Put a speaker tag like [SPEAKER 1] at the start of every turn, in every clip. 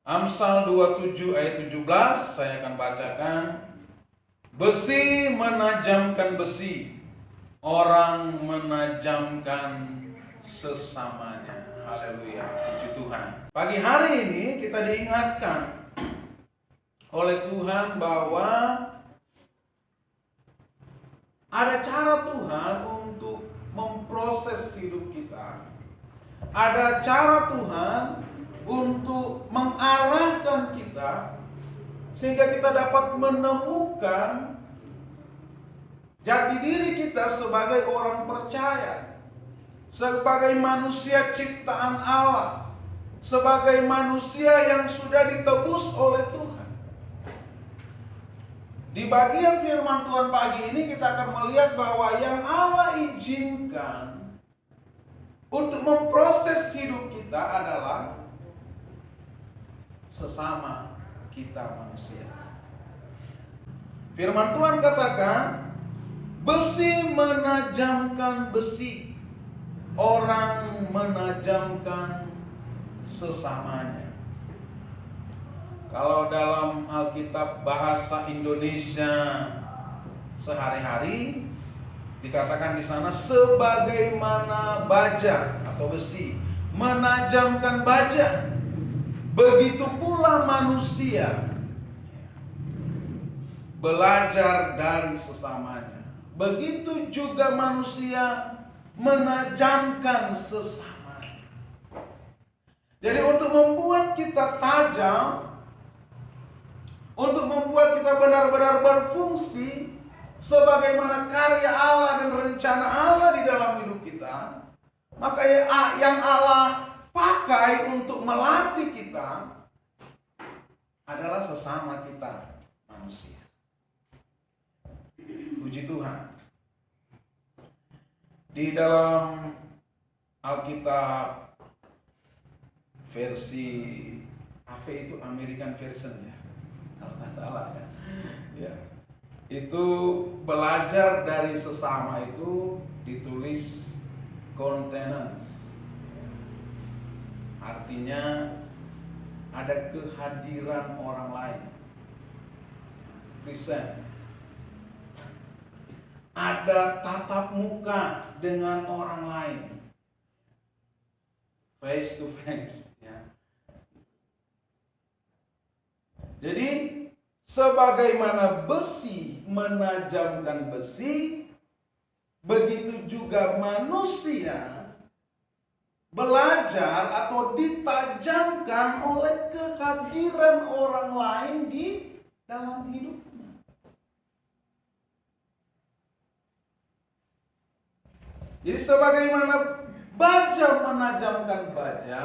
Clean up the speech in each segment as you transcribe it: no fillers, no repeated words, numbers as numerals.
[SPEAKER 1] Amsal 27 ayat 17 saya akan bacakan. Besi menajamkan besi, orang menajamkan sesamanya. Haleluya, puji Tuhan. Pagi hari ini kita diingatkan oleh Tuhan bahwa ada cara Tuhan untuk memproses hidup kita. Ada cara Tuhan untuk mengarahkan kita sehingga kita dapat menemukan jati diri kita sebagai orang percaya, sebagai manusia ciptaan Allah, sebagai manusia yang sudah ditebus oleh Tuhan. Di bagian firman Tuhan pagi ini kita akan melihat bahwa yang Allah izinkan untuk memproses hidup kita adalah sesama kita manusia. Firman Tuhan katakan, besi menajamkan besi, orang menajamkan sesamanya. Kalau dalam Alkitab bahasa Indonesia sehari-hari dikatakan di sana sebagaimana baja atau besi menajamkan baja, begitu pula manusia belajar dari sesamanya. Begitu juga manusia menajamkan sesamanya. Jadi untuk membuat kita tajam, untuk membuat kita benar-benar berfungsi sebagaimana karya Allah dan rencana Allah di dalam hidup kita, maka yang Allah pakai untuk melatih kita adalah sesama kita manusia. Puji Tuhan. Di dalam Alkitab versi AV itu American Version ya, kalau nggak salah ya. Itu belajar dari sesama itu ditulis contenance. Artinya ada kehadiran orang lain. Present. Ada tatap muka dengan orang lain. Face to face ya. Jadi sebagaimana besi menajamkan besi, begitu juga manusia belajar atau ditajamkan oleh kehadiran orang lain di dalam hidupnya. Jadi sebagaimana baja menajamkan baja,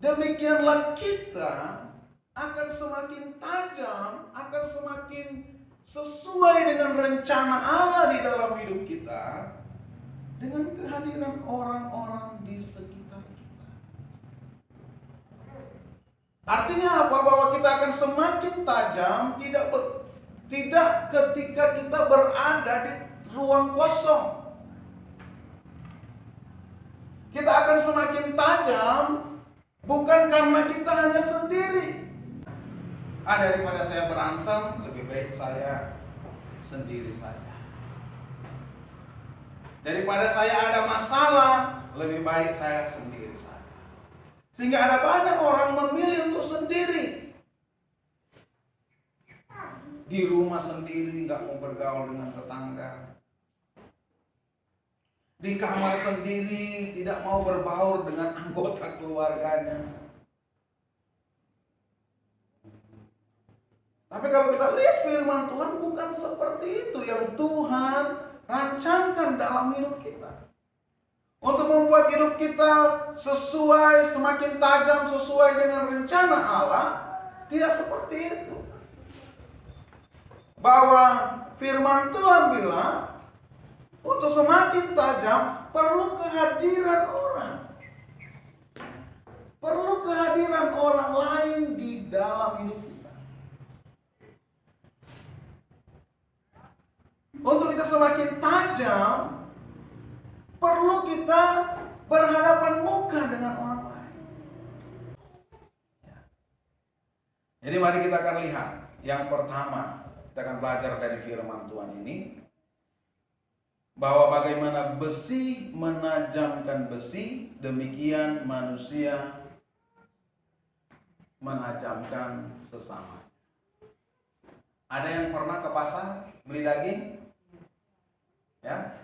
[SPEAKER 1] demikianlah kita akan semakin tajam, akan semakin sesuai dengan rencana Allah di dalam hidup kita dengan kehadiran orang-orang di sekitar kita. Artinya apa? Bahwa kita akan semakin tajam tidak ketika kita berada di ruang kosong. Kita akan semakin tajam bukan karena kita hanya sendiri. Daripada saya berantem, lebih baik saya sendiri saja. Daripada saya ada masalah, lebih baik saya sendiri saja. Sehingga ada banyak orang memilih untuk sendiri. Di rumah sendiri, nggak mau bergaul dengan tetangga. Di kamar sendiri, tidak mau berbaur dengan anggota keluarganya. Tapi kalau kita lihat firman Tuhan, bukan seperti itu yang Tuhan rancangkan dalam hidup kita. Untuk membuat hidup kita sesuai, semakin tajam sesuai dengan rencana Allah, tidak seperti itu. Bahwa firman Tuhan bilang, untuk semakin tajam perlu kehadiran orang. Perlu kehadiran orang lain di dalam hidup kita. Untuk kita semakin tajam, perlu kita berhadapan muka dengan orang lain. Jadi mari kita akan lihat. Yang pertama, kita akan belajar dari firman Tuhan ini, bahwa bagaimana besi menajamkan besi, demikian manusia menajamkan sesama. Ada yang pernah ke pasar beli daging? Ya,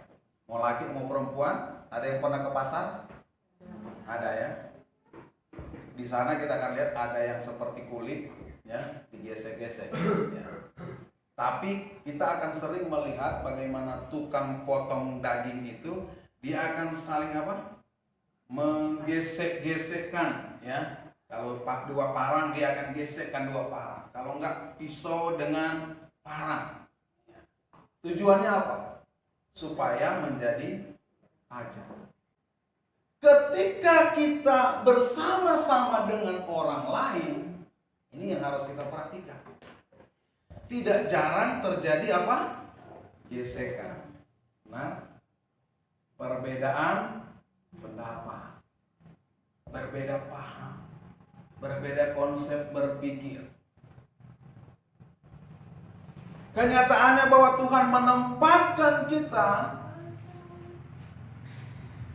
[SPEAKER 1] mau laki mau perempuan, ada yang pernah ke pasar? Ada ya. Di sana kita akan lihat ada yang seperti kulit, ya, digesek-gesek. Ya. Tapi kita akan sering melihat bagaimana tukang potong daging itu dia akan saling apa? Menggesek-gesekkan, ya. Kalau dua parang dia akan gesekkan dua parang. Kalau enggak pisau dengan parang. Ya. Tujuannya apa? Supaya menjadi tajam. Ketika kita bersama-sama dengan orang lain, ini yang harus kita perhatikan. Tidak jarang terjadi apa? Gesekan. Nah, perbedaan pendapat, berbeda paham, berbeda konsep berpikir. Kenyataannya bahwa Tuhan menempatkan kita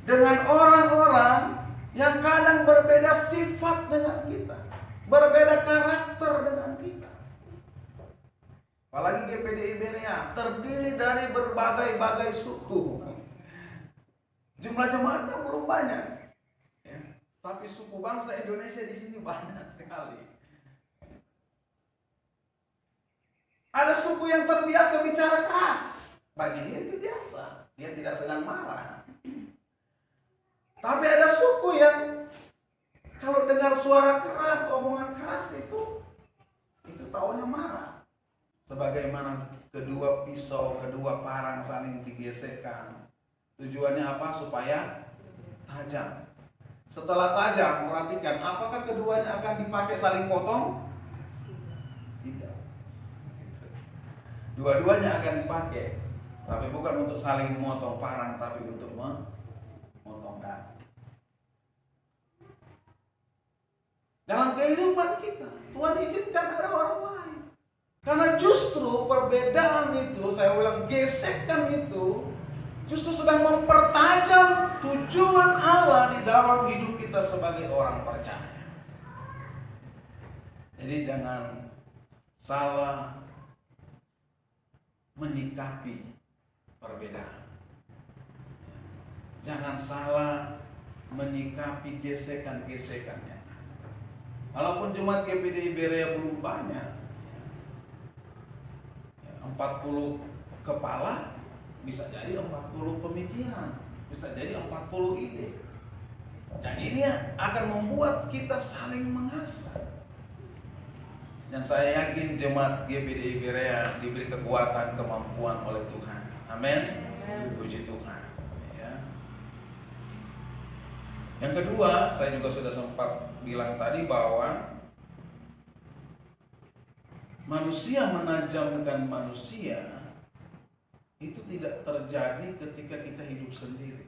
[SPEAKER 1] dengan orang-orang yang kadang berbeda sifat dengan kita, berbeda karakter dengan kita. Apalagi GPDI Berea terdiri dari berbagai-bagai suku. Jumlah jemaatnya belum banyak, ya. Tapi suku bangsa Indonesia di sini banyak sekali. Ada suku yang terbiasa bicara keras, bagi dia itu biasa, dia tidak sedang marah. Tapi ada suku yang kalau dengar suara keras, omongan keras itu taunya marah. Sebagaimana kedua pisau, kedua parang saling digesekkan. Tujuannya apa? Supaya tajam. Setelah tajam, perhatikan, apakah keduanya akan dipakai saling potong? Tidak. Dua-duanya akan dipakai, tapi bukan untuk saling memotong parang, tapi untuk memotong daging. Dalam kehidupan kita, Tuhan izinkan ada orang lain. Karena justru perbedaan itu, saya ulang, gesekan itu, justru sedang mempertajam tujuan Allah di dalam hidup kita sebagai orang percaya. Jadi jangan salah menyikapi perbedaan. Jangan salah menyikapi gesekan-gesekannya. Walaupun jemaat GPDI Berea belum banyak, 40 kepala, bisa jadi 40 pemikiran, bisa jadi 40 ide. Dan ini akan membuat kita saling mengasah. Dan saya yakin jemaat GPDI Berea diberi kekuatan, kemampuan oleh Tuhan. Amin. Puji Tuhan. Ya. Yang kedua, saya juga sudah sempat bilang tadi bahwa manusia menajamkan manusia itu tidak terjadi ketika kita hidup sendiri.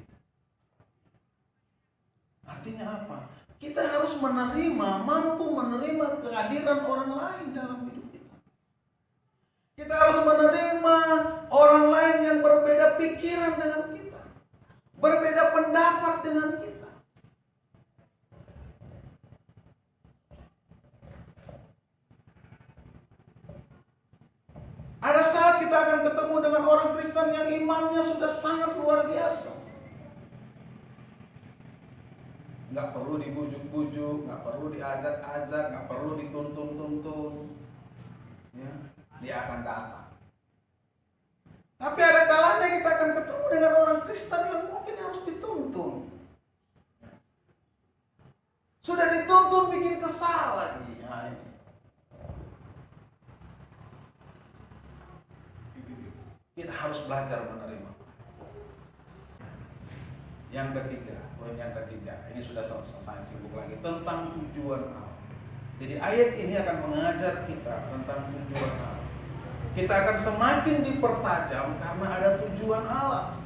[SPEAKER 1] Artinya apa? Kita harus mampu menerima kehadiran orang lain dalam hidup kita. Kita harus menerima orang lain yang berbeda pikiran dengan kita, berbeda pendapat dengan kita. Ada saat kita akan ketemu dengan orang Kristen yang imannya sudah sangat luar biasa. Nggak perlu dibujuk-bujuk, nggak perlu diajak-ajak, nggak perlu dituntun-tuntun, ya, dia akan datang. Tapi ada kalanya kita akan ketemu dengan orang Kristen yang mungkin harus dituntun. Sudah dituntun bikin kesal lagi. Nah, ini. Kita harus belajar menerima. Yang ketiga, poin yang ketiga, ini sudah saya singgung lagi tentang tujuan Allah. Jadi ayat ini akan mengajar kita tentang tujuan Allah. Kita akan semakin dipertajam karena ada tujuan Allah.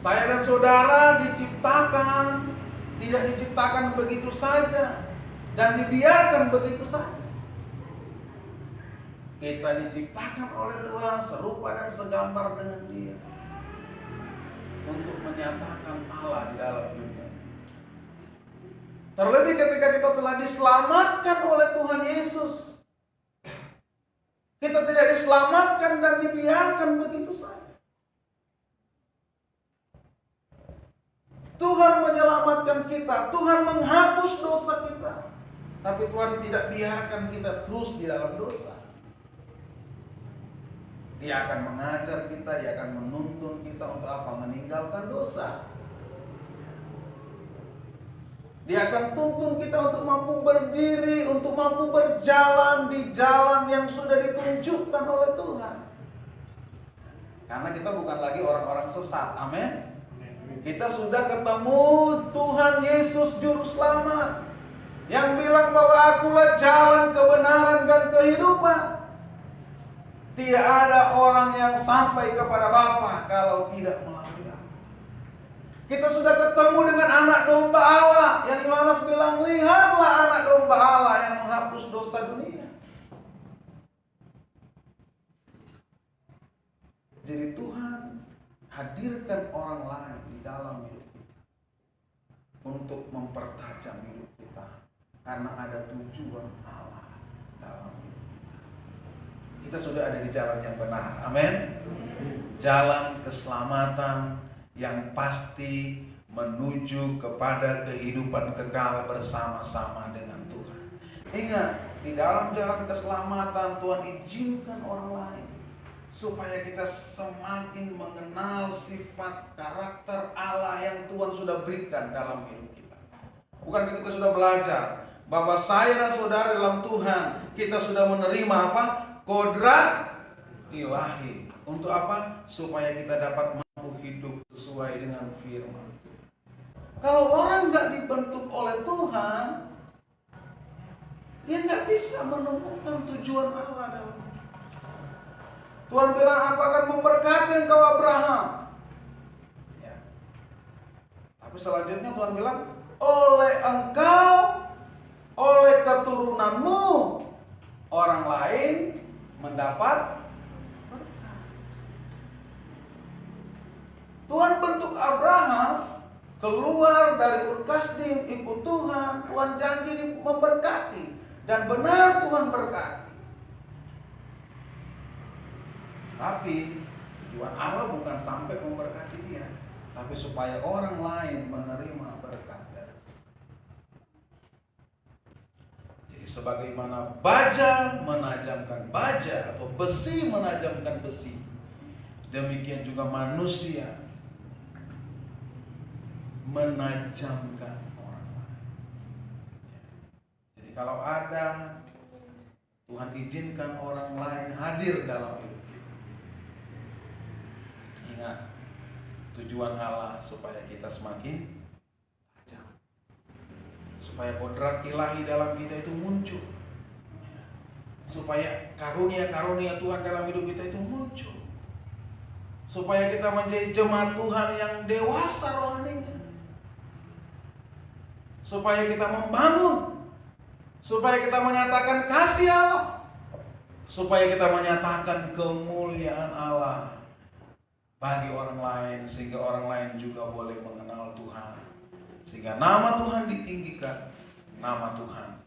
[SPEAKER 1] Saya dan saudara diciptakan, tidak diciptakan begitu saja dan dibiarkan begitu saja. Kita diciptakan oleh Tuhan serupa dan segambar dengan Dia untuk menyatakan Allah di dalam dunia. Terlebih ketika kita telah diselamatkan oleh Tuhan Yesus, kita tidak diselamatkan dan dibiarkan begitu saja. Tuhan menyelamatkan kita, Tuhan menghapus dosa kita, tapi Tuhan tidak biarkan kita terus di dalam dosa. Dia akan mengajar kita, Dia akan menuntun kita untuk apa? Meninggalkan dosa. Dia akan tuntun kita untuk mampu berdiri, untuk mampu berjalan di jalan yang sudah ditunjukkan oleh Tuhan. Karena kita bukan lagi orang-orang sesat, amin. Kita sudah ketemu Tuhan Yesus Juru Selamat yang bilang bahwa akulah jalan, kebenaran, dan kehidupan. Tidak ada orang yang sampai kepada Bapa kalau tidak melalui Aku. Kita sudah ketemu dengan anak domba Allah yang Yohanes bilang, lihatlah anak domba Allah yang menghapus dosa dunia. Jadi Tuhan hadirkan orang lain di dalam hidup kita untuk mempertajam hidup kita, karena ada tujuan Allah dalam hidup kita. Kita sudah ada di jalan yang benar, amin. Jalan keselamatan yang pasti menuju kepada kehidupan kekal bersama-sama dengan Tuhan. Ingat, di dalam jalan keselamatan Tuhan izinkan orang lain supaya kita semakin mengenal sifat karakter Allah yang Tuhan sudah berikan dalam hidup kita. Bukan kita sudah belajar bahwa saya dan saudara dalam Tuhan, kita sudah menerima apa? Kodrat ilahi. Untuk apa? Supaya kita dapat mampu hidup sesuai dengan firman. Kalau orang nggak dibentuk oleh Tuhan, dia nggak bisa menemukan tujuan Allah dalam hidup. Tuhan bilang, aku akan memberkati engkau Abraham. Ya. Tapi selanjutnya Tuhan bilang, oleh engkau, oleh keturunanmu, orang lain mendapat berkat. Tuhan bentuk Abraham keluar dari Ur Kasdim, ikut Tuhan. Tuhan janji memberkati, dan benar Tuhan berkati. Tapi tujuan Allah bukan sampai memberkati dia, tapi supaya orang lain menerima berkat dari dia. Jadi sebagaimana baja menajamkan baja atau besi menajamkan besi, demikian juga manusia menajamkan orang lain. Jadi kalau ada Tuhan izinkan orang lain hadir dalam hidup. Ingat, tujuan Allah supaya kita semakin tajam, supaya kodrat ilahi dalam kita itu muncul, supaya karunia-karunia Tuhan dalam hidup kita itu muncul, supaya kita menjadi jemaat Tuhan yang dewasa rohaninya, supaya kita membangun, supaya kita menyatakan kasih Allah, supaya kita menyatakan kemuliaan Allah bagi orang lain, sehingga orang lain juga boleh mengenal Tuhan, sehingga nama Tuhan ditinggikan, nama Tuhan